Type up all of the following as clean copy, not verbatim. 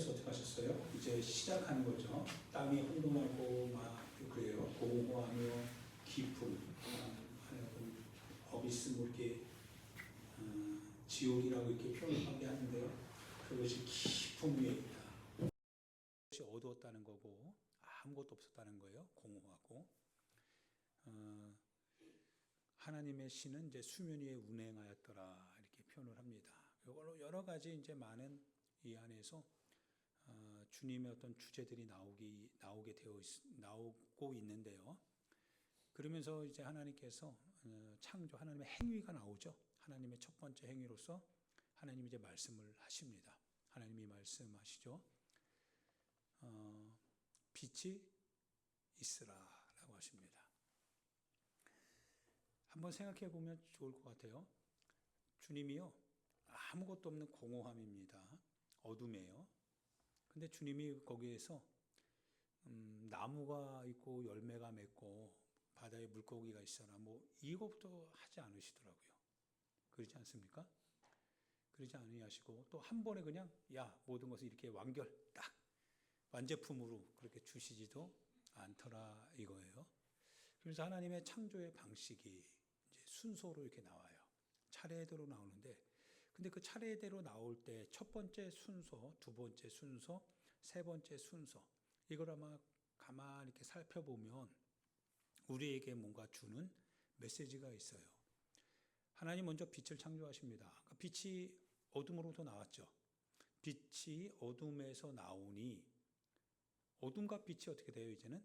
하나님께서 어떻게 하셨어요? 이제 시작하는 거죠. 땅이 혼돈하고 막 그래요. 공허하며 깊은 어비스 뭐 이렇게 지옥이라고 이렇게 표현하게 하는데요. 그것이 깊은 위에 있다. 그것이 어두웠다는 거고 아무것도 없었다는 거예요. 공허하고 하나님의 신은 이제 수면 위에 운행하였더라 이렇게 표현을 합니다. 이걸로 여러 가지 이제 많은 이 안에서 주님의 어떤 주제들이 나오고 있는데요. 그러면서 이제 하나님께서 창조 하나님의 행위가 나오죠. 하나님의 첫 번째 행위로서 하나님이 이제 말씀을 하십니다. 하나님이 말씀하시죠. 빛이 있으라라고 하십니다. 한번 생각해 보면 좋을 것 같아요. 주님이요 아무것도 없는 공허함입니다. 어둠이에요. 근데 주님이 거기에서 나무가 있고 열매가 맺고 바다에 물고기가 있어라 뭐 이것부터 하지 않으시더라고요. 그렇지 않습니까? 그러지 아니하시고 또 한 번에 그냥 모든 것을 이렇게 딱 완제품으로 그렇게 주시지도 않더라 이거예요. 그래서 하나님의 창조의 방식이 이제 순서로 이렇게 나와요. 차례대로 나오는데 근데 그 차례대로 나올 때 첫 번째 순서, 두 번째 순서, 세 번째 순서 이걸 아마 가만히 이렇게 살펴보면 우리에게 뭔가 주는 메시지가 있어요. 하나님 먼저 빛을 창조하십니다. 그러니까 빛이 어둠으로부터 나왔죠. 빛이 어둠에서 나오니 어둠과 빛이 어떻게 돼요? 이제는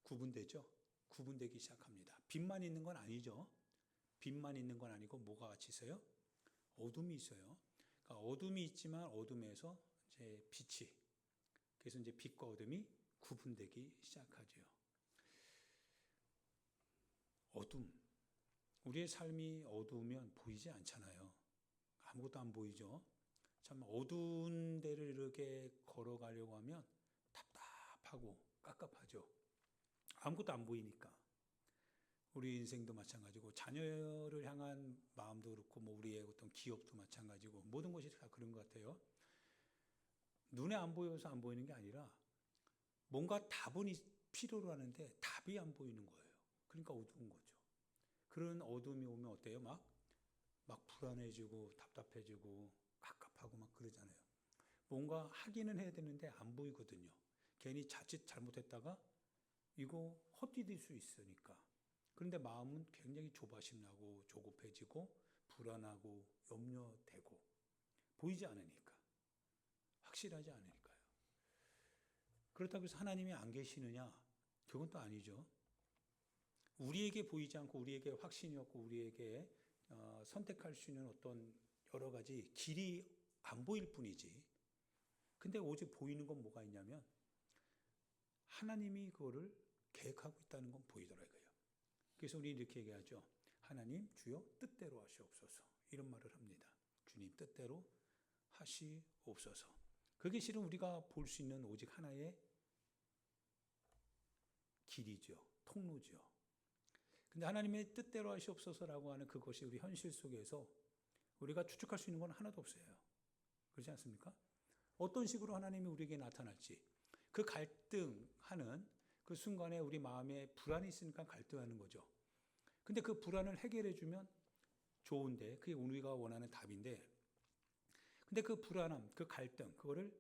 구분되죠. 구분되기 시작합니다. 빛만 있는 건 아니죠. 빛만 있는 건 아니고 뭐가 같이 있어요? 어둠이 있어요. 그러니까 어둠이 있지만 어둠에서 이제 빛이 그래서 이제 빛과 어둠이 구분되기 시작하죠. 어둠. 우리의 삶이 어두우면 보이지 않잖아요. 아무것도 안 보이죠. 참 어두운 데를 이렇게 걸어가려고 하면 답답하고 깝깝하죠. 아무것도 안 보이니까. 우리 인생도 마찬가지고 자녀를 향한 마음도 그렇고 뭐 우리의 어떤 기업도 마찬가지고 모든 것이 다 그런 것 같아요. 눈에 안 보여서 안 보이는 게 아니라 뭔가 답은 필요로 하는데 답이 안 보이는 거예요. 그러니까 어두운 거죠. 그런 어둠이 오면 어때요? 막 불안해지고 답답해지고 갑갑하고 막 그러잖아요. 뭔가 하기는 해야 되는데 안 보이거든요. 괜히 자칫 잘못했다가 이거 헛디딜 수 있으니까. 그런데 마음은 굉장히 조바심 나고 조급해지고 불안하고 염려되고 보이지 않으니까. 확실하지 않으니까요. 그렇다고 해서 하나님이 안 계시느냐? 그건 또 아니죠. 우리에게 보이지 않고 우리에게 확신이 없고 우리에게 선택할 수 있는 어떤 여러 가지 길이 안 보일 뿐이지. 근데 오직 보이는 건 뭐가 있냐면 하나님이 그거를 계획하고 있다는 건 보이더라고요. 그래서 우리 이렇게 얘기하죠. 하나님 주여 뜻대로 하시옵소서. 이런 말을 합니다. 주님 뜻대로 하시옵소서. 그게 실은 우리가 볼 수 있는 오직 하나의 길이죠. 통로죠. 근데 하나님의 뜻대로 하시옵소서라고 하는 그것이 우리 현실 속에서 우리가 추측할 수 있는 건 하나도 없어요. 그렇지 않습니까? 어떤 식으로 하나님이 우리에게 나타날지 그 갈등하는 그 순간에 우리 마음에 불안이 있으니까 갈등하는 거죠. 근데 그 불안을 해결해 주면 좋은데 그게 우리가 원하는 답인데 근데 그 불안함, 그 갈등 그거를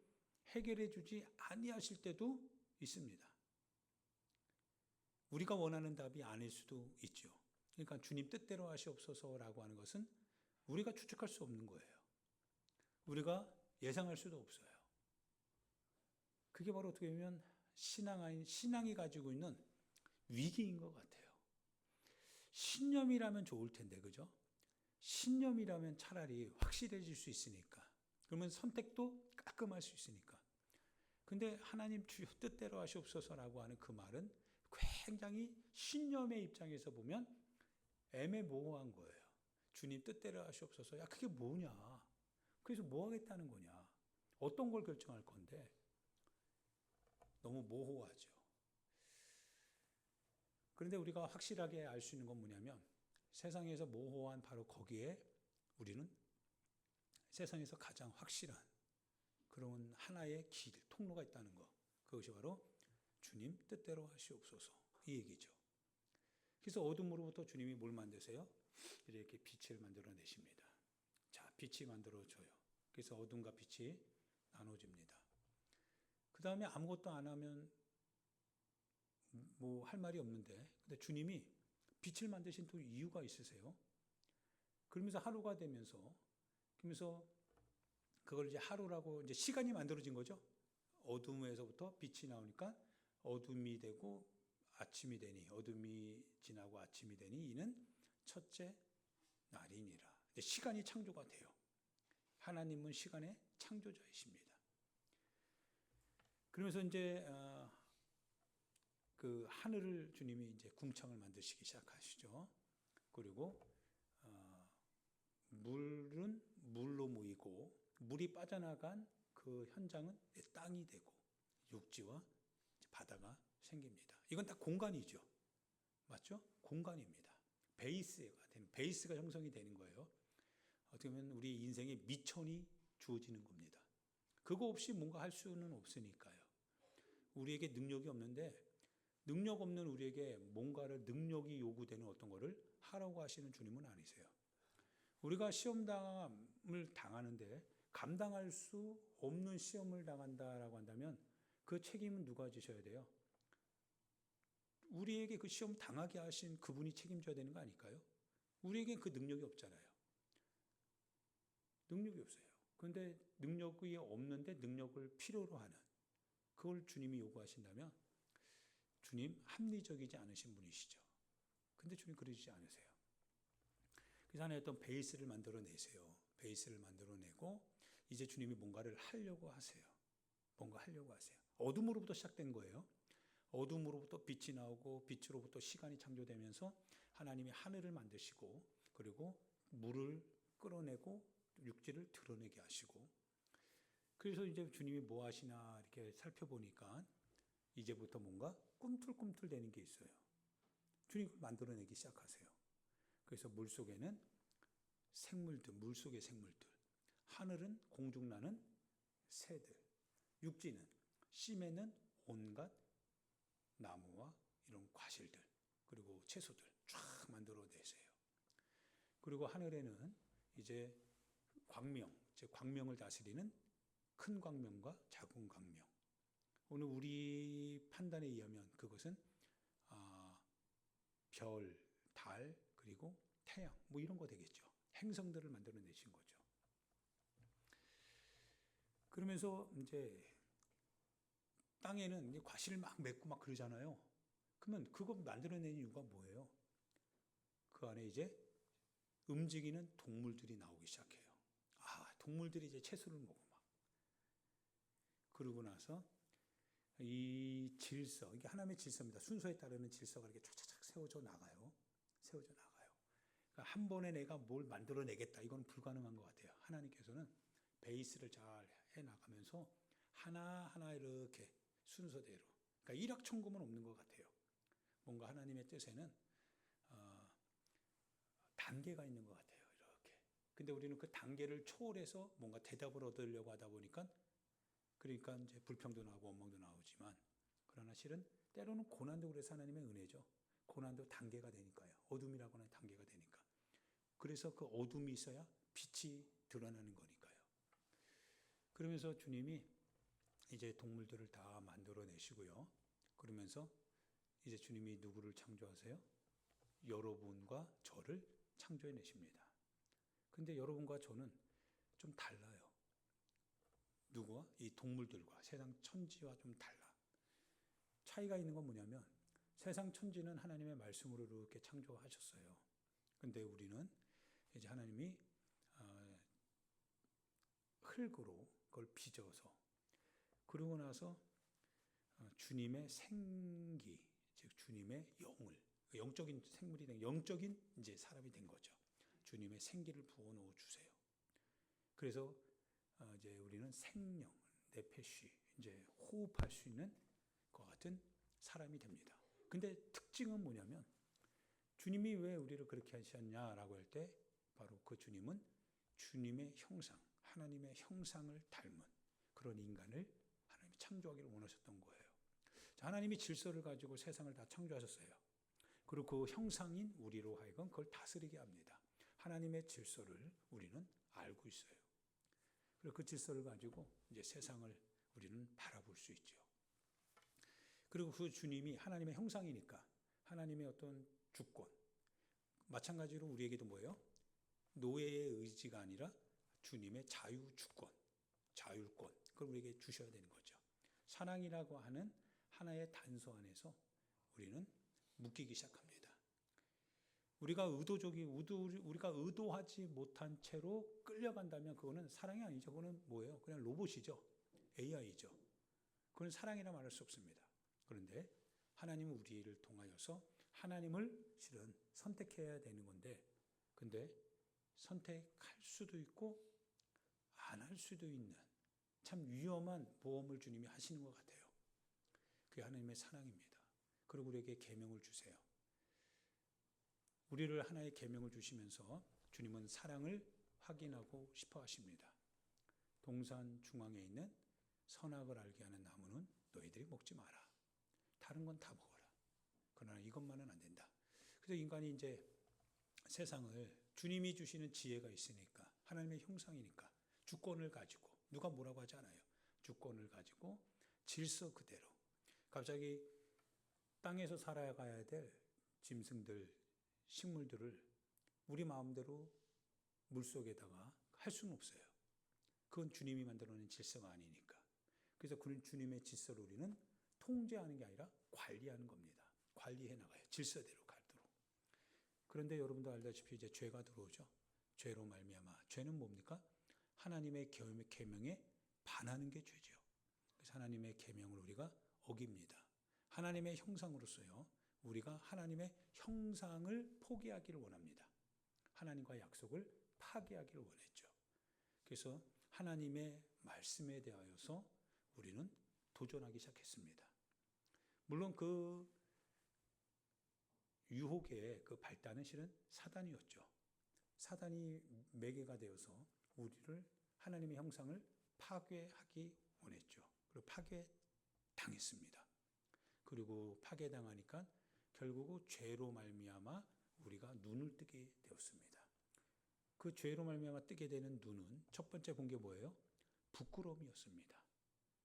해결해 주지 아니하실 때도 있습니다. 우리가 원하는 답이 아닐 수도 있죠. 그러니까 주님 뜻대로 하시옵소서라고 하는 것은 우리가 추측할 수 없는 거예요. 우리가 예상할 수도 없어요. 그게 바로 어떻게 보면 신앙이 가지고 있는 위기인 것 같아요. 신념이라면 좋을 텐데, 그죠? 신념이라면 차라리 확실해질 수 있으니까. 그러면 선택도 깔끔할 수 있으니까. 근데 하나님 주여 뜻대로 하시옵소서라고 하는 그 말은 굉장히 신념의 입장에서 보면 애매모호한 거예요. 주님 뜻대로 하시옵소서. 그게 뭐냐? 그래서 뭐 하겠다는 거냐? 어떤 걸 결정할 건데? 너무 모호하죠. 그런데 우리가 확실하게 알 수 있는 건 뭐냐면 세상에서 모호한 바로 거기에 우리는 세상에서 가장 확실한 그런 하나의 길, 통로가 있다는 것. 그것이 바로 주님 뜻대로 하시옵소서 이 얘기죠. 그래서 어둠으로부터 주님이 뭘 만드세요? 이렇게 빛을 만들어내십니다. 자, 빛이 만들어져요. 그래서 어둠과 빛이 나눠집니다. 그 다음에 아무것도 안 하면 뭐 할 말이 없는데, 근데 주님이 빛을 만드신 또 이유가 있으세요. 그러면서 하루가 되면서, 그러면서 그걸 이제 하루라고 이제 시간이 만들어진 거죠. 어둠에서부터 빛이 나오니까 어둠이 되고 아침이 되니, 어둠이 지나고 아침이 되니 이는 첫째 날이니라. 이제 시간이 창조가 돼요. 하나님은 시간의 창조자이십니다. 그러면서 이제 그 하늘을 주님이 이제 궁창을 만드시기 시작하시죠. 그리고 물은 물로 모이고 물이 빠져나간 그 현장은 땅이 되고 육지와 바다가 생깁니다. 이건 다 공간이죠. 맞죠? 공간입니다. 베이스가 형성이 되는 거예요. 어떻게 보면 우리 인생의 미천이 주어지는 겁니다. 그거 없이 뭔가 할 수는 없으니까요. 우리에게 능력이 없는데 능력 없는 우리에게 뭔가를 능력이 요구되는 어떤 거를 하라고 하시는 주님은 아니세요. 우리가 시험을 당하는데 감당할 수 없는 시험을 당한다라고 한다면 그 책임은 누가 지셔야 돼요? 우리에게 그 시험 당하게 하신 그분이 책임져야 되는 거 아닐까요? 우리에게 그 능력이 없잖아요. 능력이 없어요. 그런데 능력이 없는데 능력을 필요로 하는 그걸 주님이 요구하신다면 주님 합리적이지 않으신 분이시죠. 근데 주님 그러지 않으세요. 그래서 하나의 어떤 베이스를 만들어내세요. 베이스를 만들어내고 이제 주님이 뭔가를 하려고 하세요. 뭔가 하려고 하세요. 어둠으로부터 시작된 거예요. 어둠으로부터 빛이 나오고 빛으로부터 시간이 창조되면서 하나님이 하늘을 만드시고 그리고 물을 끌어내고 육지를 드러내게 하시고 그래서 이제 주님이 뭐 하시나 이렇게 살펴보니까 이제부터 뭔가 꿈틀꿈틀 되는 게 있어요. 주님이 만들어내기 시작하세요. 그래서 물속에는 생물들, 물속의 생물들, 하늘은 공중 나는 새들, 육지는 심에는 온갖 나무와 이런 과실들 그리고 채소들 쫙 만들어내세요. 그리고 하늘에는 이제 광명, 즉 광명을 다스리는 큰 광명과 작은 광명. 오늘 우리 판단에 의하면 그것은 별, 달, 그리고 태양 뭐 이런 거 되겠죠. 행성들을 만들어내신 거죠. 그러면서 이제 땅에는 과실을 막 맺고 막 그러잖아요. 그러면 그거 만들어낸 이유가 뭐예요? 그 안에 이제 움직이는 동물들이 나오기 시작해요. 동물들이 이제 채소를 먹고 막. 그러고 나서 이 질서, 이게 하나님의 질서입니다. 순서에 따르는 질서가 이렇게 쫙쫙 세워져 나가요. 세워져 나가요. 그러니까 한 번에 내가 뭘 만들어내겠다. 이건 불가능한 것 같아요. 하나님께서는 베이스를 잘 해나가면서 하나하나 이렇게 순서대로. 그러니까 일확천금은 없는 것 같아요. 뭔가 하나님의 뜻에는 단계가 있는 것 같아요. 이렇게. 근데 우리는 그 단계를 초월해서 뭔가 대답을 얻으려고 하다 보니까 그러니까 이제 불평도 나오고 원망도 나오지만 그러나 실은 때로는 고난도 그래서 하나님의 은혜죠. 고난도 단계가 되니까요. 어둠이라고 하는 단계가 되니까. 그래서 그 어둠이 있어야 빛이 드러나는 거니까요. 그러면서 주님이 이제 동물들을 다 만들어내시고요. 그러면서 이제 주님이 누구를 창조하세요? 여러분과 저를 창조해내십니다. 근데 여러분과 저는 좀 달라요. 누구와? 이 동물들과 세상 천지와 좀 달라. 차이가 있는 건 뭐냐면 세상 천지는 하나님의 말씀으로 이렇게 창조하셨어요. 근데 우리는 이제 하나님이 흙으로 그걸 빚어서 그러고 나서 주님의 생기, 즉 주님의 영을 영적인 생물이 된 영적인 이제 사람이 된 거죠. 주님의 생기를 부어 넣어 주세요. 그래서 이제 우리는 생명, 네페시 이제 호흡할 수 있는 것 같은 사람이 됩니다. 근데 특징은 뭐냐면 주님이 왜 우리를 그렇게 하셨냐라고 할 때 바로 그 주님은 주님의 형상, 하나님의 형상을 닮은 그런 인간을 하나님이 창조하기를 원하셨던 거예요. 자, 하나님이 질서를 가지고 세상을 다 창조하셨어요. 그리고 그 형상인 우리로 하여금 그걸 다스리게 합니다. 하나님의 질서를 우리는 알고 있어요. 그리고 그 질서를 가지고 이제 세상을 우리는 바라볼 수 있죠. 그리고 그 주님이 하나님의 형상이니까 하나님의 어떤 주권, 마찬가지로 우리에게도 뭐예요? 노예의 의지가 아니라 주님의 자유주권, 자율권, 그걸 우리에게 주셔야 되는 거죠. 사랑이라고 하는 하나의 단서 안에서 우리는 묶이기 시작합니다. 우리가 의도하지 못한 채로 끌려간다면 그거는 사랑이 아니죠. 그거는 뭐예요? 그냥 로봇이죠. AI죠. 그건 사랑이라 말할 수 없습니다. 그런데 하나님은 우리를 통하여서 하나님을 실은 선택해야 되는 건데, 근데 선택할 수도 있고 안 할 수도 있는 참 위험한 모험을 주님이 하시는 것 같아요. 그게 하나님의 사랑입니다. 그리고 우리에게 계명을 주세요. 우리를 하나의 계명을 주시면서 주님은 사랑을 확인하고 싶어 하십니다. 동산 중앙에 있는 선악을 알게 하는 나무는 너희들이 먹지 마라. 다른 건 다 먹어라. 그러나 이것만은 안 된다. 그래서 인간이 이제 세상을 주님이 주시는 지혜가 있으니까, 하나님의 형상이니까 주권을 가지고, 누가 뭐라고 하지 않아요. 주권을 가지고 질서 그대로 갑자기 땅에서 살아가야 될 짐승들, 식물들을 우리 마음대로 물속에다가 할 수는 없어요. 그건 주님이 만들어낸 질서가 아니니까. 그래서 그런 주님의 질서를 우리는 통제하는 게 아니라 관리하는 겁니다. 관리해 나가요. 질서대로 가도록. 그런데 여러분도 알다시피 이제 죄가 들어오죠. 죄로 말미암아. 죄는 뭡니까? 하나님의 계명에 반하는 게 죄죠. 그래서 하나님의 계명을 우리가 어깁니다. 하나님의 형상으로서요. 우리가 하나님의 형상을 포기하기를 원합니다. 하나님과의 약속을 파기하기를 원했죠. 그래서 하나님의 말씀에 대하여서 우리는 도전하기 시작했습니다. 물론 그 유혹의 그 발단은 실은 사단이었죠. 사단이 매개가 되어서 우리를 하나님의 형상을 파괴하기 원했죠. 그리고 파괴당했습니다. 그리고 파괴당하니까 결국 죄로 말미암아 우리가 눈을 뜨게 되었습니다. 그 죄로 말미암아 뜨게 되는 눈은 첫 번째 본 게 뭐예요? 부끄러움이었습니다.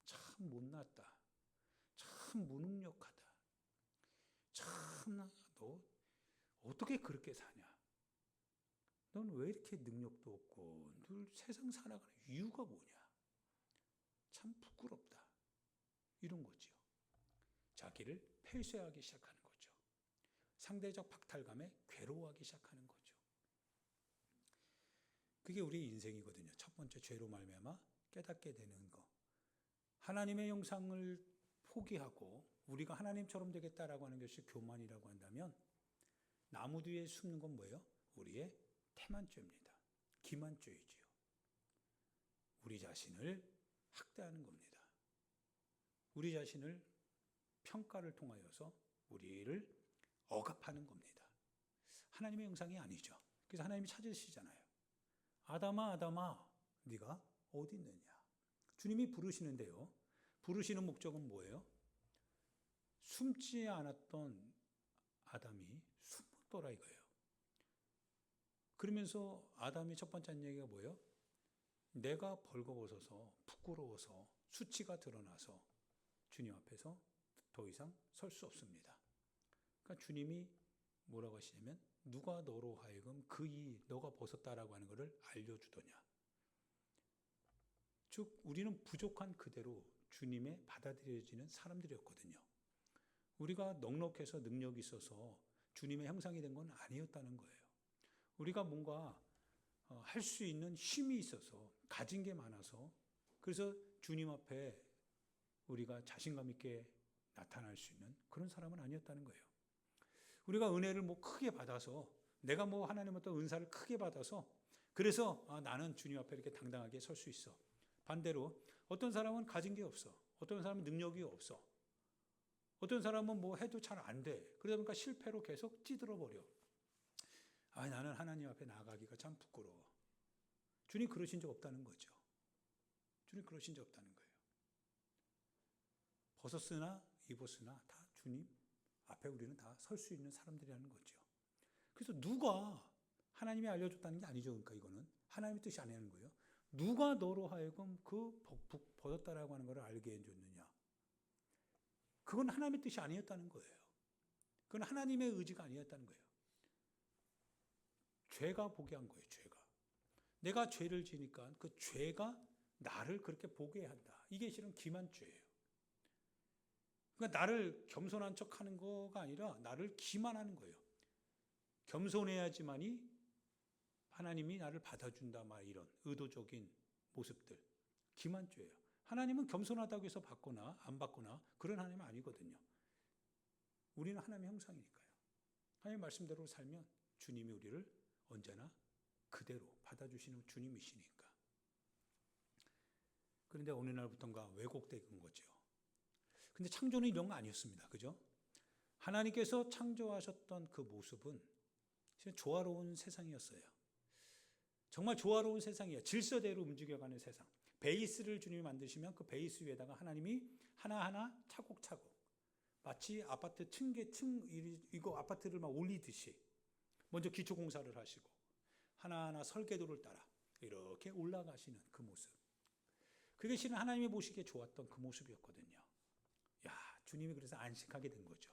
참 못났다. 참 무능력하다. 참 너 어떻게 그렇게 사냐? 넌 왜 이렇게 능력도 없고 늘 세상 살아가는 이유가 뭐냐? 참 부끄럽다. 이런 거지요. 자기를 폐쇄하기 시작하는 거죠. 상대적 박탈감에 괴로워하기 시작하는 거죠. 그게 우리 인생이거든요. 첫 번째 죄로 말미암아 깨닫게 되는 거. 하나님의 형상을 포기하고 우리가 하나님처럼 되겠다라고 하는 것이 교만이라고 한다면 나무 뒤에 숨는 건 뭐예요? 우리의 태만죄입니다. 기만죄이지요. 우리 자신을 학대하는 겁니다. 우리 자신을 평가를 통하여서 우리를 억압하는 겁니다. 하나님의 형상이 아니죠. 그래서 하나님이 찾으시잖아요. 아담아, 아담아, 네가 어디 있느냐? 주님이 부르시는데요. 부르시는 목적은 뭐예요? 숨지 않았던 아담이 숨었더라 이거예요. 그러면서 아담이 첫 번째 한 얘기가 뭐예요? 내가 벌거벗어서 부끄러워서 수치가 드러나서 주님 앞에서 더 이상 설 수 없습니다. 그러니까 주님이 뭐라고 하시냐면 누가 너로 하여금 너가 벗었다라고 하는 것을 알려주더냐. 즉 우리는 부족한 그대로 주님의 받아들여지는 사람들이었거든요. 우리가 넉넉해서 능력이 있어서 주님의 형상이 된 건 아니었다는 거예요. 우리가 뭔가 할 수 있는 힘이 있어서 가진 게 많아서 그래서 주님 앞에 우리가 자신감 있게 나타날 수 있는 그런 사람은 아니었다는 거예요. 우리가 은혜를 뭐 크게 받아서 내가 뭐 하나님부터 은사를 크게 받아서 그래서 나는 주님 앞에 이렇게 당당하게 설 수 있어. 반대로 어떤 사람은 가진 게 없어. 어떤 사람은 능력이 없어. 어떤 사람은 뭐 해도 잘 안 돼. 그러다 보니까 실패로 계속 찌들어 버려. 나는 하나님 앞에 나아가기가 참 부끄러워. 주님 그러신 적 없다는 거죠. 주님 그러신 적 없다는 거예요. 벗었으나 입었으나 다 주님 앞에 우리는 다 설 수 있는 사람들이라는 거죠. 그래서 누가 하나님이 알려줬다는 게 아니죠. 그러니까 이거는 하나님의 뜻이 아니라는 거예요. 누가 너로 하여금 그 벗었다라고 하는 것을 알게 해줬느냐. 그건 하나님의 뜻이 아니었다는 거예요. 그건 하나님의 의지가 아니었다는 거예요. 죄가 보게 한 거예요. 죄가. 내가 죄를 지니까 그 죄가 나를 그렇게 보게 한다. 이게 실은 기만죄예요. 그러니까 나를 겸손한 척하는 거가 아니라 나를 기만하는 거예요. 겸손해야지만이 하나님이 나를 받아준다. 막 이런 의도적인 모습들. 기만죄예요. 하나님은 겸손하다고 해서 받거나 안 받거나 그런 하나님은 아니거든요. 우리는 하나님의 형상이니까요. 하나님 말씀대로 살면 주님이 우리를 언제나 그대로 받아주시는 주님이시니까. 그런데 어느 날부터인가 왜곡된 거죠. 근데 창조는 이런 거 아니었습니다. 그죠? 하나님께서 창조하셨던 그 모습은 조화로운 세상이었어요. 정말 조화로운 세상이에요. 질서대로 움직여가는 세상. 베이스를 주님이 만드시면 그 베이스 위에다가 하나님이 하나하나 차곡차곡 마치 아파트 이거 아파트를 막 올리듯이 먼저 기초공사를 하시고 하나하나 설계도를 따라 이렇게 올라가시는 그 모습. 그게 실은 하나님이 보시기에 좋았던 그 모습이었거든요. 야, 주님이 그래서 안식하게 된 거죠.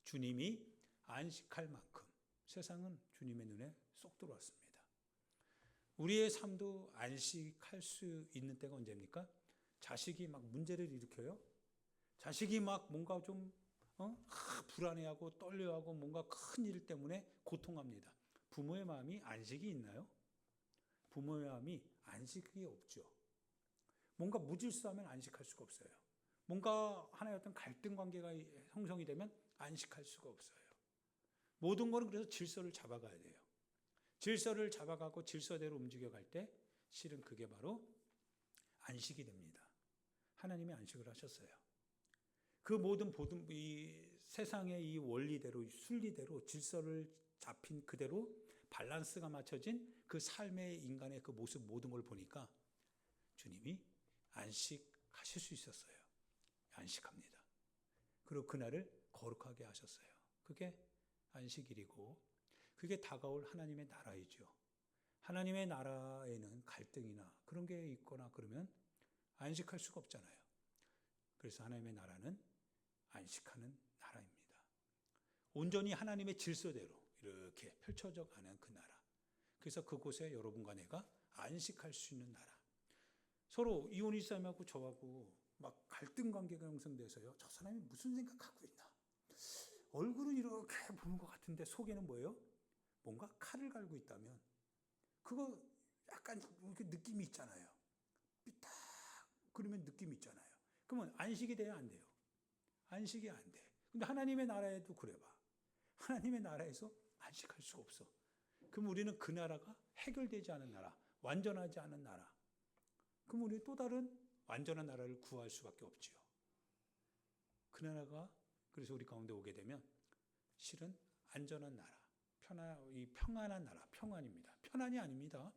주님이 안식할 만큼 세상은 주님의 눈에 쏙 들어왔습니다. 우리의 삶도 안식할 수 있는 때가 언제입니까? 자식이 막 문제를 일으켜요. 자식이 막 뭔가 좀 불안해하고 떨려하고 뭔가 큰 일 때문에 고통합니다. 부모의 마음이 안식이 있나요? 부모의 마음이 안식이 없죠. 뭔가 무질서하면 안식할 수가 없어요. 뭔가 하나의 어떤 갈등 관계가 형성이 되면 안식할 수가 없어요. 모든 거는 그래서 질서를 잡아가야 돼요. 질서를 잡아가고 질서대로 움직여갈 때 실은 그게 바로 안식이 됩니다. 하나님이 안식을 하셨어요. 그 모든 이 세상의 이 원리대로, 순리대로 질서를 잡힌 그대로 밸런스가 맞춰진 그 삶의 인간의 그 모습 모든 걸 보니까 주님이 안식하실 수 있었어요. 안식합니다. 그리고 그날을 거룩하게 하셨어요. 그게 안식일이고 그게 다가올 하나님의 나라이죠. 하나님의 나라에는 갈등이나 그런 게 있거나 그러면 안식할 수가 없잖아요. 그래서 하나님의 나라는 안식하는 나라입니다. 온전히 하나님의 질서대로 이렇게 펼쳐져 가는 그 나라. 그래서 그곳에 여러분과 내가 안식할 수 있는 나라. 서로 이혼이 사람하고 저하고 막 갈등 관계가 형성돼서요. 저 사람이 무슨 생각하고 있나. 얼굴은 이렇게 보는 것 같은데 속에는 뭐예요? 뭔가 칼을 갈고 있다면 그거 약간 이렇게 느낌이 있잖아요. 삐딱 그러면 느낌이 있잖아요. 그러면 안식이 돼야 안 돼요? 안식이 안 돼. 근데 하나님의 나라에도 그래 봐. 하나님의 나라에서 안식할 수가 없어. 그럼 우리는 그 나라가 해결되지 않은 나라, 완전하지 않은 나라. 그럼 우리는 또 다른 완전한 나라를 구할 수밖에 없지요. 그 나라가 그래서 우리 가운데 오게 되면 실은 안전한 나라, 이 평안한 나라, 평안입니다. 편안이 아닙니다.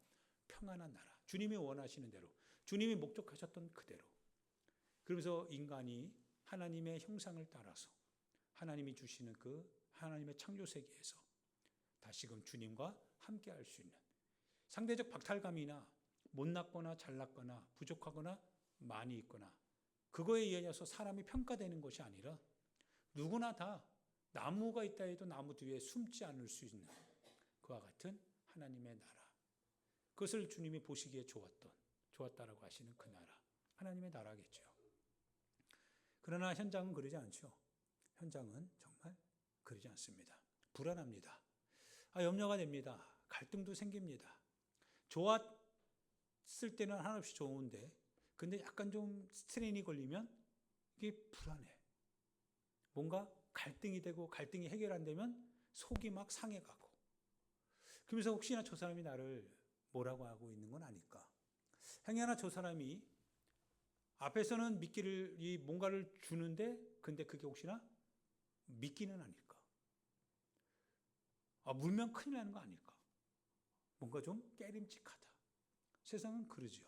평안한 나라. 주님이 원하시는 대로, 주님이 목적하셨던 그대로. 그러면서 인간이 하나님의 형상을 따라서 하나님이 주시는 그 하나님의 창조 세계에서 다시금 주님과 함께 할 수 있는 상대적 박탈감이나 못났거나 잘났거나 부족하거나 많이 있거나 그거에 의해서 사람이 평가되는 것이 아니라 누구나 다 나무가 있다 해도 나무 뒤에 숨지 않을 수 있는 그와 같은 하나님의 나라. 그것을 주님이 보시기에 좋았다라고 하시는 그 나라. 하나님의 나라겠죠. 그러나 현장은 그러지 않죠. 현장은 정말 그러지 않습니다. 불안합니다. 염려가 됩니다. 갈등도 생깁니다. 좋았을 때는 한없이 좋은데 근데 약간 좀 스트레인이 걸리면 이게 불안해. 뭔가 갈등이 되고 갈등이 해결 안 되면 속이 막 상해가고 그러면서 혹시나 저 사람이 나를 뭐라고 하고 있는 건 아닐까. 행여나 저 사람이 앞에서는 뭔가를 주는데 근데 그게 혹시나 미끼는 아닐까. 물면 큰일 나는 거 아닐까. 뭔가 좀 깨림칙하다. 세상은 그러죠.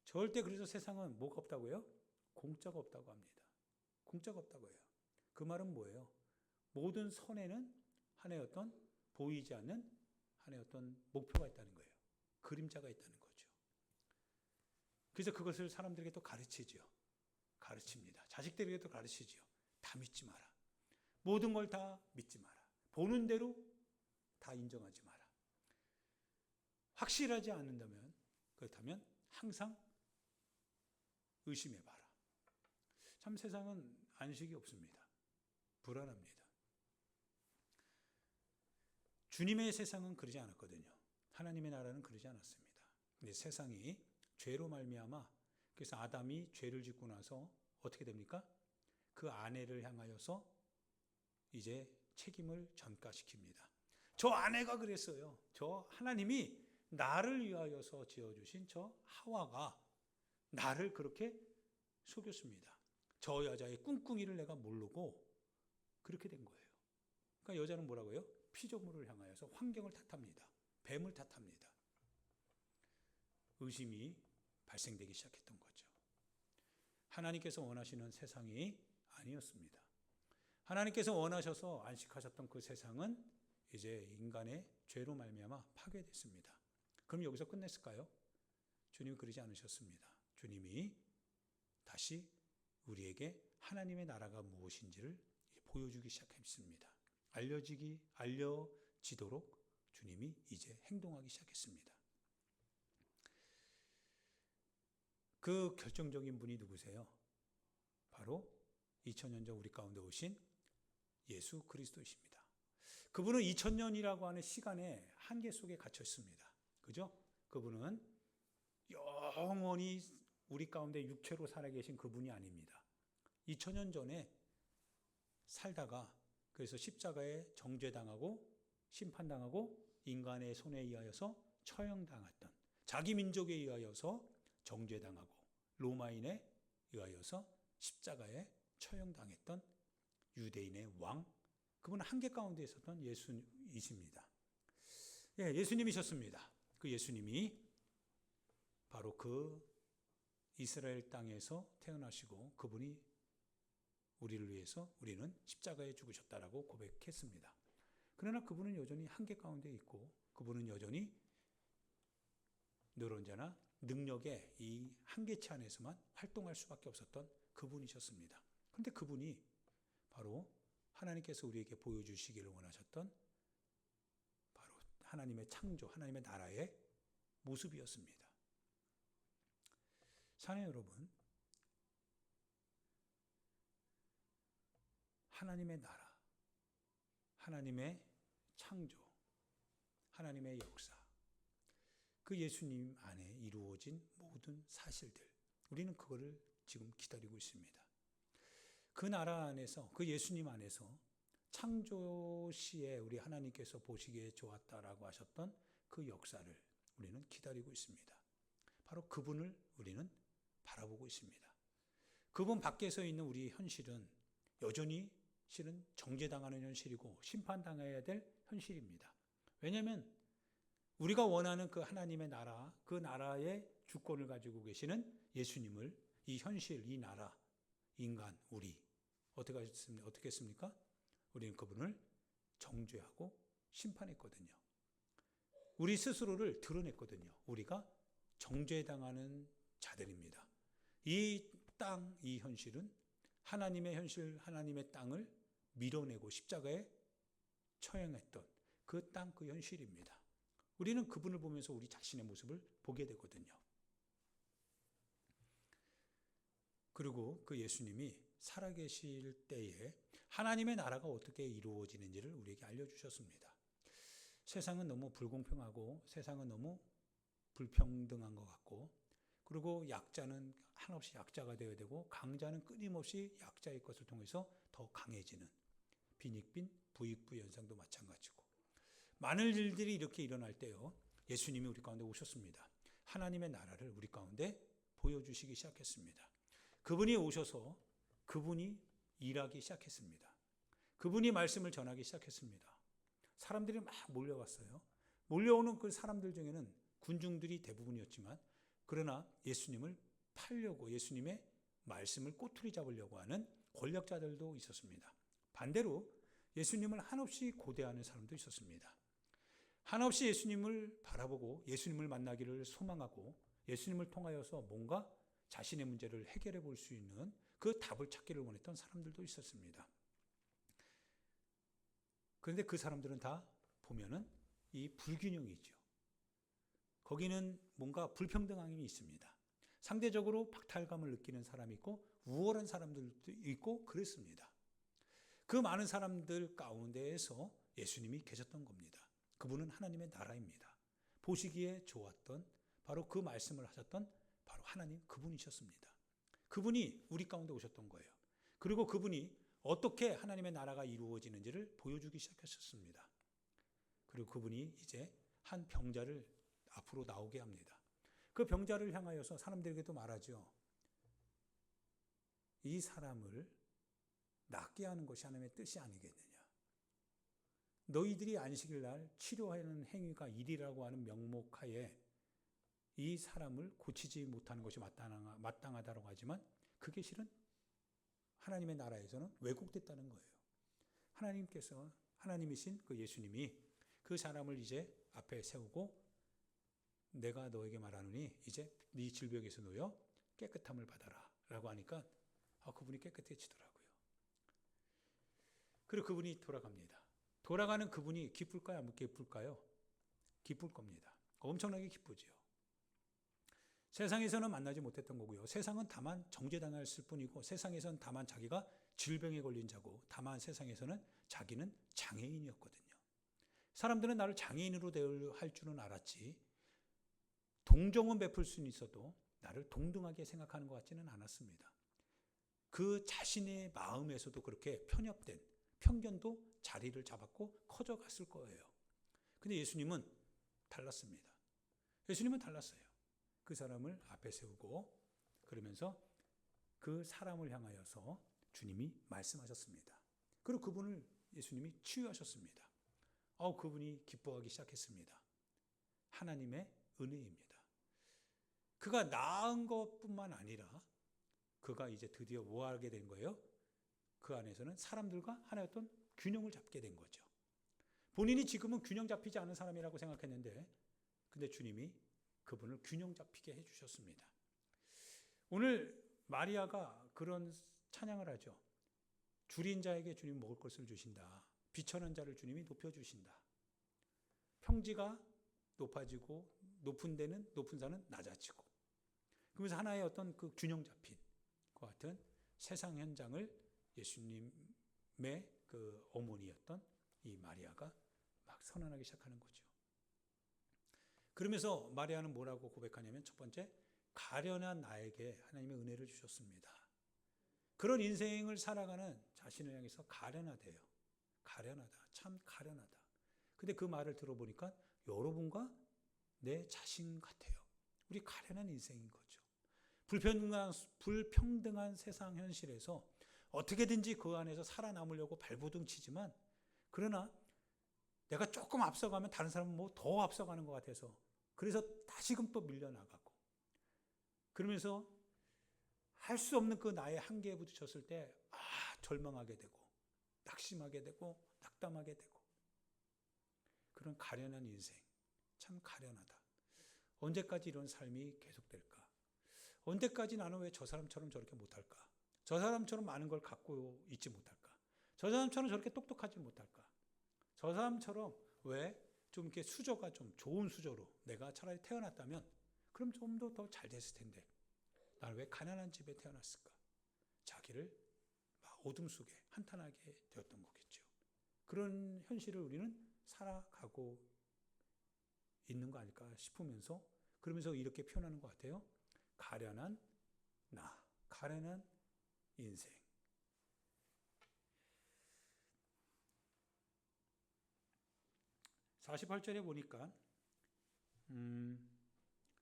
절대 그래서 세상은 뭐가 없다고요? 공짜가 없다고 합니다. 공짜가 없다고 해요. 그 말은 뭐예요? 모든 선에는 하나의 어떤 보이지 않는 하나의 어떤 목표가 있다는 거예요. 그림자가 있다는 거죠. 그래서 그것을 사람들에게 또 가르치죠. 가르칩니다. 자식들에게도 가르치죠. 다 믿지 마라. 모든 걸 다 믿지 마라. 보는 대로 다 인정하지 마라. 확실하지 않는다면, 그렇다면 항상 의심해봐라. 참 세상은 안식이 없습니다. 불안합니다. 주님의 세상은 그러지 않았거든요. 하나님의 나라는 그러지 않았습니다. 근데 세상이 죄로 말미암아, 그래서 아담이 죄를 짓고 나서 어떻게 됩니까? 그 아내를 향하여서 이제 책임을 전가시킵니다. 저 아내가 그랬어요. 저 하나님이 나를 위하여서 지어주신 저 하와가 나를 그렇게 속였습니다. 저 여자의 꿍꿍이를 내가 모르고 그렇게 된 거예요. 그러니까 여자는 뭐라고요? 피조물을 향하여서 환경을 탓합니다. 뱀을 탓합니다. 의심이 발생되기 시작했던 거죠. 하나님께서 원하시는 세상이 아니었습니다. 하나님께서 원하셔서 안식하셨던 그 세상은 이제 인간의 죄로 말미암아 파괴됐습니다. 그럼 여기서 끝냈을까요? 주님이 그러지 않으셨습니다. 주님이 다시 우리에게 하나님의 나라가 무엇인지를 보여주기 시작했습니다. 알려지도록 주님이 이제 행동하기 시작했습니다. 그 결정적인 분이 누구세요? 바로 2000년 전 우리 가운데 오신 예수 그리스도이십니다. 그분은 2000년이라고 하는 시간의 한계 속에 갇혀 있습니다. 그죠? 그분은 영원히 우리 가운데 육체로 살아계신 그분이 아닙니다. 2000년 전에 살다가 그래서 십자가에 정죄당하고 심판당하고 인간의 손에 의하여서 처형당했던, 자기 민족에 의하여서 정죄당하고 로마인에 의하여서 십자가에 처형당했던 유대인의 왕, 그분은 한계 가운데 있었던 예수이십니다. 예, 예수님이셨습니다. 그 예수님이 바로 그 이스라엘 땅에서 태어나시고 그분이 우리를 위해서 우리는 십자가에 죽으셨다라고 고백했습니다. 그러나 그분은 여전히 한계 가운데 있고 그분은 여전히 늘 언제나 능력의 이 한계치 안에서만 활동할 수밖에 없었던 그분이셨습니다. 그런데 그분이 바로 하나님께서 우리에게 보여주시기를 원하셨던 바로 하나님의 창조, 하나님의 나라의 모습이었습니다. 사랑하는 여러분, 하나님의 나라, 하나님의 창조, 하나님의 역사, 그 예수님 안에 이루어진 모든 사실들, 우리는 그거를 지금 기다리고 있습니다. 그 나라 안에서, 그 예수님 안에서 창조 시에 우리 하나님께서 보시기에 좋았다라고 하셨던 그 역사를 우리는 기다리고 있습니다. 바로 그분을 우리는 바라보고 있습니다. 그분 밖에서 있는 우리 현실은 여전히 실은 정죄당하는 현실이고 심판당해야 될 현실입니다. 왜냐하면 우리가 원하는 그 하나님의 나라, 그 나라의 주권을 가지고 계시는 예수님을 이 현실, 이 나라, 인간, 우리 어떻게 했습니까? 우리는 그분을 정죄하고 심판했거든요. 우리 스스로를 드러냈거든요. 우리가 정죄당하는 자들입니다. 이 땅, 이 현실은 하나님의 현실, 하나님의 땅을 밀어내고 십자가에 처형했던 그 땅, 그 현실입니다. 우리는 그분을 보면서 우리 자신의 모습을 보게 되거든요. 그리고 그 예수님이 살아계실 때에 하나님의 나라가 어떻게 이루어지는지를 우리에게 알려주셨습니다. 세상은 너무 불공평하고 세상은 너무 불평등한 것 같고, 그리고 약자는 한없이 약자가 되어야 되고 강자는 끊임없이 약자의 것을 통해서 더 강해지는 빈익빈 부익부 현상도 마찬가지고, 많은 일들이 이렇게 일어날 때요, 예수님이 우리 가운데 오셨습니다. 하나님의 나라를 우리 가운데 보여주시기 시작했습니다. 그분이 오셔서 그분이 일하기 시작했습니다. 그분이 말씀을 전하기 시작했습니다. 사람들이 막 몰려왔어요. 몰려오는 그 사람들 중에는 군중들이 대부분이었지만, 그러나 예수님을 팔려고, 예수님의 말씀을 꼬투리 잡으려고 하는 권력자들도 있었습니다. 반대로 예수님을 한없이 고대하는 사람도 있었습니다. 한없이 예수님을 바라보고 예수님을 만나기를 소망하고 예수님을 통하여서 뭔가 자신의 문제를 해결해 볼 수 있는 그 답을 찾기를 원했던 사람들도 있었습니다. 그런데 그 사람들은 다 보면은 이 불균형이 있죠. 거기는 뭔가 불평등함이 있습니다. 상대적으로 박탈감을 느끼는 사람이 있고 우월한 사람들도 있고 그랬습니다. 그 많은 사람들 가운데에서 예수님이 계셨던 겁니다. 그분은 하나님의 나라입니다. 보시기에 좋았던 바로 그 말씀을 하셨던 바로 하나님 그분이셨습니다. 그분이 우리 가운데 오셨던 거예요. 그리고 그분이 어떻게 하나님의 나라가 이루어지는지를 보여주기 시작하셨습니다. 그리고 그분이 이제 한 병자를 앞으로 나오게 합니다. 그 병자를 향하여서 사람들에게도 말하죠. 이 사람을 낫게 하는 것이 하나님의 뜻이 아니겠느냐. 너희들이 안식일 날 치료하는 행위가 일이라고 하는 명목하에 이 사람을 고치지 못하는 것이 마땅하다고 하지만 그게 실은 하나님의 나라에서는 왜곡됐다는 거예요. 하나님이신 그 예수님이 그 사람을 이제 앞에 세우고 내가 너에게 말하노니 이제 네 질병에서 놓여 깨끗함을 받아라 라고 하니까 그분이 깨끗해지더라고요. 그리고 그분이 돌아갑니다. 돌아가는 그분이 기쁠까요? 안 기쁠까요? 기쁠 겁니다. 엄청나게 기쁘지요. 세상에서는 만나지 못했던 거고요. 세상은 다만 정죄당했을 뿐이고 세상에서는 다만 자기가 질병에 걸린 자고 다만 세상에서는 자기는 장애인이었거든요. 사람들은 나를 장애인으로 대할 줄은 알았지 동정은 베풀 수는 있어도 나를 동등하게 생각하는 것 같지는 않았습니다. 그 자신의 마음에서도 그렇게 편협된 편견도 자리를 잡았고 커져갔을 거예요. 근데 예수님은 달랐습니다. 예수님은 달랐어요. 그 사람을 앞에 세우고 그러면서 그 사람을 향하여서 주님이 말씀하셨습니다. 그리고 그분을 예수님이 치유하셨습니다. 그분이 기뻐하기 시작했습니다. 하나님의 은혜입니다. 그가 나은 것뿐만 아니라 그가 이제 드디어 뭐 하게 된 거예요? 그 안에서는 사람들과 하나의 어떤 균형을 잡게 된 거죠. 본인이 지금은 균형 잡히지 않은 사람이라고 생각했는데 근데 주님이 그분을 균형 잡히게 해주셨습니다. 오늘 마리아가 그런 찬양을 하죠. 줄인 자에게 주님 먹을 것을 주신다. 비천한 자를 주님이 높여주신다. 평지가 높아지고 높은 산은 낮아지고 그러면서 하나의 어떤 그 균형 잡힌 것 같은 세상 현장을 예수님의 그 어머니였던 이 마리아가 막 선언하기 시작하는 거죠. 그러면서 마리아는 뭐라고 고백하냐면 첫 번째, 가련한 나에게 하나님의 은혜를 주셨습니다. 그런 인생을 살아가는 자신을 향해서 가련하대요. 가련하다. 참 가련하다. 근데 그 말을 들어보니까 여러분과 내 자신 같아요. 우리 가련한 인생인 거죠. 불평등한 세상 현실에서 어떻게든지 그 안에서 살아남으려고 발버둥 치지만 그러나 내가 조금 앞서가면 다른 사람은 뭐 더 앞서가는 것 같아서 그래서 다시금 또 밀려나가고 그러면서 할 수 없는 그 나의 한계에 부딪혔을 때 절망하게 되고 낙심하게 되고 낙담하게 되고 그런 가련한 인생 참 가련하다. 언제까지 이런 삶이 계속될까? 언제까지 나는 왜 저 사람처럼 저렇게 못할까? 저 사람처럼 많은 걸 갖고 있지 못할까? 저 사람처럼 저렇게 똑똑하지 못할까? 저 사람처럼 왜 좀 이렇게 수저가 좀 좋은 수저로 내가 차라리 태어났다면 그럼 좀 더 잘 됐을 텐데 나는 왜 가난한 집에 태어났을까? 자기를 어둠 속에 한탄하게 되었던 거겠죠. 그런 현실을 우리는 살아가고 있는 거 아닐까 싶으면서 그러면서 이렇게 표현하는 것 같아요. 가련한 나, 가련한 인생. (48절에) 보니까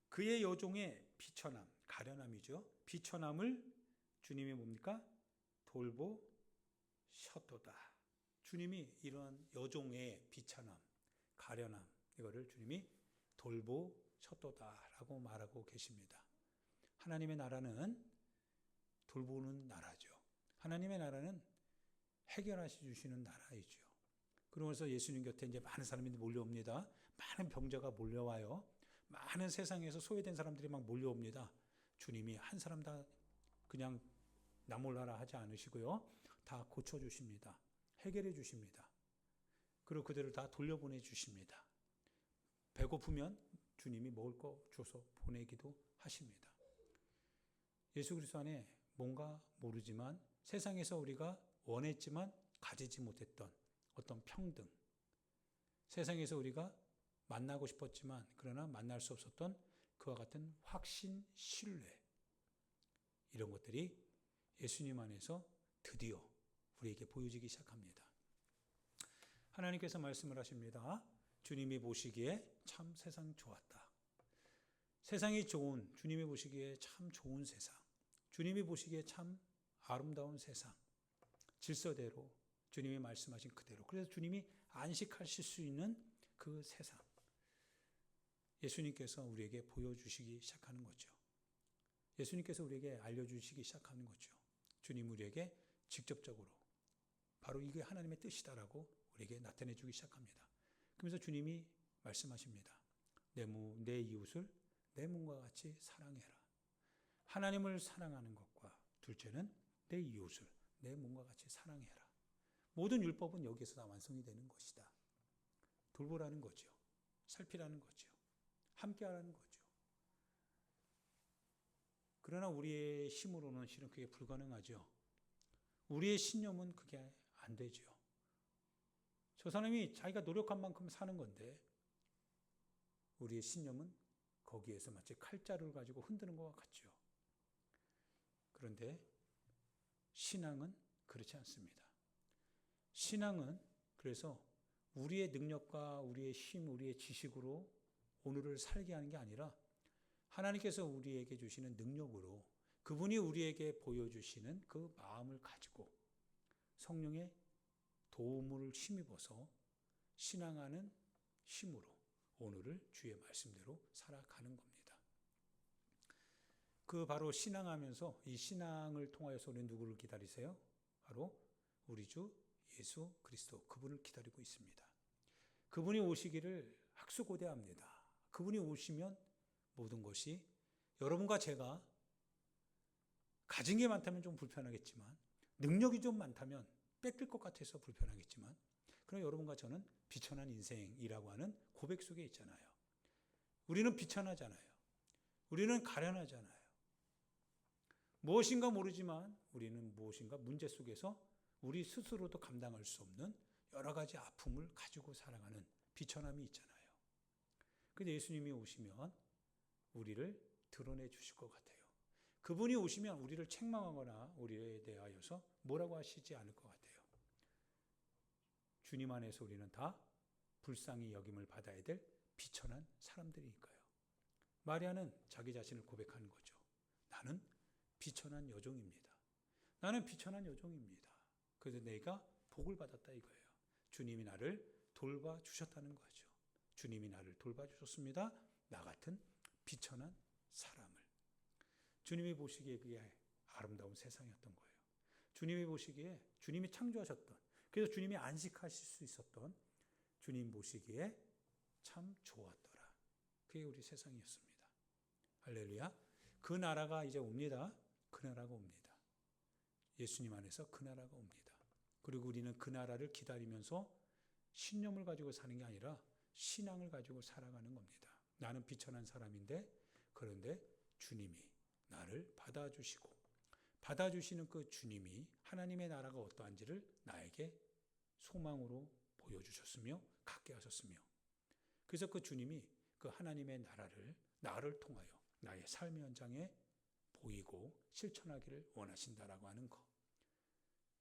그의 여종의 비천함, 가련함이죠. 비천함을 주님이 뭡니까? 돌보셨도다. 주님이 이런 여종의 비천함, 가련함 이거를 주님이 돌보셨도다라고 말하고 계십니다. 하나님의 나라는 돌보는 나라죠. 하나님의 나라는 해결하시 주시는 나라이죠. 그러면서 예수님 곁에 이제 많은 사람이 몰려옵니다. 많은 병자가 몰려와요. 많은 세상에서 소외된 사람들이 막 몰려옵니다. 주님이 한 사람 다 그냥 나 몰라라 하지 않으시고요. 다 고쳐주십니다. 해결해 주십니다. 그리고 그들을 다 돌려보내 주십니다. 배고프면 주님이 먹을 거 줘서 보내기도 하십니다. 예수 그리스도 안에 뭔가 모르지만 세상에서 우리가 원했지만 가지지 못했던 어떤 평등, 세상에서 우리가 만나고 싶었지만 그러나 만날 수 없었던 그와 같은 확신, 신뢰, 이런 것들이 예수님 안에서 드디어 우리에게 보여지기 시작합니다. 하나님께서 말씀을 하십니다. 주님이 보시기에 참 세상 좋았다. 세상이 좋은, 주님이 보시기에 참 좋은 세상, 주님이 보시기에 참 아름다운 세상, 질서대로 주님이 말씀하신 그대로, 그래서 주님이 안식하실 수 있는 그 세상, 예수님께서 우리에게 보여주시기 시작하는 거죠. 예수님께서 우리에게 알려주시기 시작하는 거죠. 주님 우리에게 직접적으로 바로 이게 하나님의 뜻이다라고 우리에게 나타내주기 시작합니다. 그러면서 주님이 말씀하십니다. 내 이웃을 내 몸과 같이 사랑해라. 하나님을 사랑하는 것과 둘째는 내 이웃을 내 몸과 같이 사랑해라. 모든 율법은 여기에서 다 완성이 되는 것이다. 돌보라는 거죠. 살피라는 거죠. 함께하라는 거죠. 그러나 우리의 힘으로는 실은 그게 불가능하죠. 우리의 신념은 그게 안 되죠. 저 사람이 자기가 노력한 만큼 사는 건데 우리의 신념은 거기에서 마치 칼자루를 가지고 흔드는 것과 같죠. 그런데 신앙은 그렇지 않습니다. 신앙은 그래서 우리의 능력과 우리의 힘, 우리의 지식으로 오늘을 살게 하는 게 아니라 하나님께서 우리에게 주시는 능력으로 그분이 우리에게 보여주시는 그 마음을 가지고 성령의 도움을 힘입어서 신앙하는 힘으로 오늘을 주의 말씀대로 살아가는 겁니다. 그 바로 신앙하면서 이 신앙을 통하여서 우리는 누구를 기다리세요? 바로 우리 주 예수 그리스도, 그분을 기다리고 있습니다. 그분이 오시기를 학수고대합니다. 그분이 오시면 모든 것이 여러분과 제가 가진 게 많다면 좀 불편하겠지만 능력이 좀 많다면 뺏길 것 같아서 불편하겠지만 그럼 여러분과 저는 비천한 인생이라고 하는 고백 속에 있잖아요. 우리는 비천하잖아요. 우리는 가련하잖아요. 무엇인가 모르지만 우리는 무엇인가 문제 속에서 우리 스스로도 감당할 수 없는 여러 가지 아픔을 가지고 살아가는 비천함이 있잖아요. 그런데 예수님이 오시면 우리를 드러내 주실 것 같아요. 그분이 오시면 우리를 책망하거나 우리에 대하여서 뭐라고 하시지 않을 것 같아요. 주님 안에서 우리는 다 불쌍히 여김을 받아야 될 비천한 사람들이니까요. 마리아는 자기 자신을 고백하는 거죠. 나는 비천한 여종입니다. 나는 비천한 여종입니다. 그래서 내가 복을 받았다 이거예요. 주님이 나를 돌봐주셨다는 거죠. 주님이 나를 돌봐주셨습니다. 나 같은 비천한 사람을. 주님이 보시기에 그게 아름다운 세상이었던 거예요. 주님이 보시기에 주님이 창조하셨던, 그래서 주님이 안식하실 수 있었던 주님 보시기에 참 좋았더라. 그게 우리 세상이었습니다. 할렐루야. 그 나라가 이제 옵니다. 그 나라가 옵니다. 예수님 안에서 그 나라가 옵니다. 그리고 우리는 그 나라를 기다리면서 신념을 가지고 사는 게 아니라 신앙을 가지고 살아가는 겁니다. 나는 비천한 사람인데 그런데 주님이 나를 받아주시고 받아주시는 그 주님이 하나님의 나라가 어떠한지를 나에게 소망으로 보여주셨으며 갖게 하셨으며 그래서 그 주님이 그 하나님의 나를 통하여 나의 삶의 현장에 보이고 실천하기를 원하신다라고 하는 것.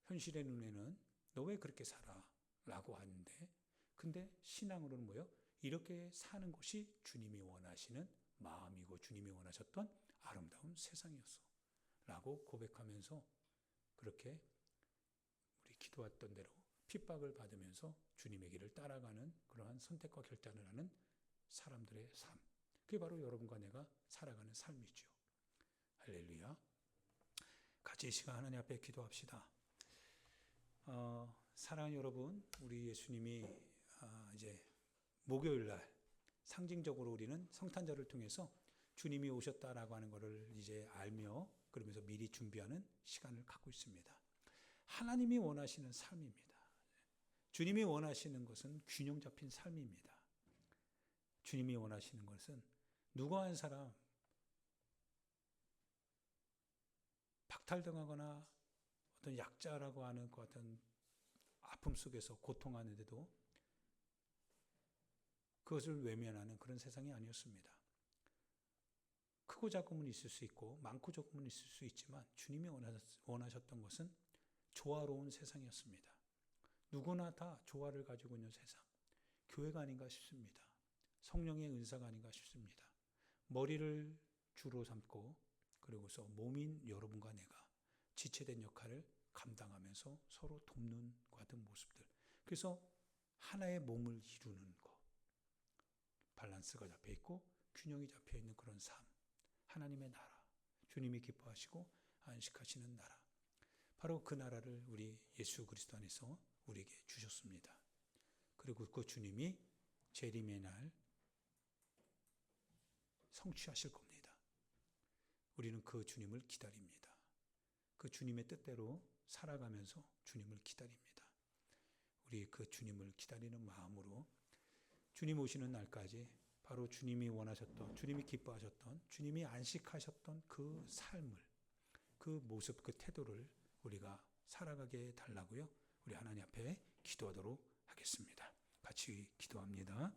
현실의 눈에는 너 왜 그렇게 살아? 라고 하는데 근데 신앙으로는 뭐예요? 이렇게 사는 것이 주님이 원하시는 마음이고 주님이 원하셨던 아름다운 세상이었어 라고 고백하면서 그렇게 우리 기도했던 대로 핍박을 받으면서 주님의 길을 따라가는 그러한 선택과 결단을 하는 사람들의 삶, 그게 바로 여러분과 내가 살아가는 삶이죠. 할렐루야. 같이 이 시간 하나님 앞에 기도합시다. 사랑하는 여러분, 우리 예수님이 이제 목요일 날 상징적으로 우리는 성탄절을 통해서 주님이 오셨다라고 하는 것을 이제 알며 그러면서 미리 준비하는 시간을 갖고 있습니다. 하나님이 원하시는 삶입니다. 주님이 원하시는 것은 균형 잡힌 삶입니다. 주님이 원하시는 것은 누구 한 사람 박탈당하거나 어떤 약자라고 하는 것 같은 아픔 속에서 고통하는데도 그것을 외면하는 그런 세상이 아니었습니다. 크고 작음은 있을 수 있고 많고 적음은 있을 수 있지만 주님이 원하셨던 것은 조화로운 세상이었습니다. 누구나 다 조화를 가지고 있는 세상, 교회가 아닌가 싶습니다. 성령의 은사가 아닌가 싶습니다. 머리를 주로 삼고 그리고서 몸인 여러분과 내가 지체된 역할을 감당하면서 서로 돕는 것 같은 모습들. 그래서 하나의 몸을 이루는 것. 밸런스가 잡혀 있고 균형이 잡혀 있는 그런 삶. 하나님의 나라. 주님이 기뻐하시고 안식하시는 나라. 바로 그 나라를 우리 예수 그리스도 안에서 우리에게 주셨습니다. 그리고 그 주님이 재림의 날 성취하실 겁니다. 우리는 그 주님을 기다립니다. 그 주님의 뜻대로 살아가면서 주님을 기다립니다. 우리 그 주님을 기다리는 마음으로 주님 오시는 날까지 바로 주님이 원하셨던, 주님이 기뻐하셨던, 주님이 안식하셨던 그 삶을, 그 모습, 그 태도를 우리가 살아가게 해달라고요. 우리 하나님 앞에 기도하도록 하겠습니다. 같이 기도합니다.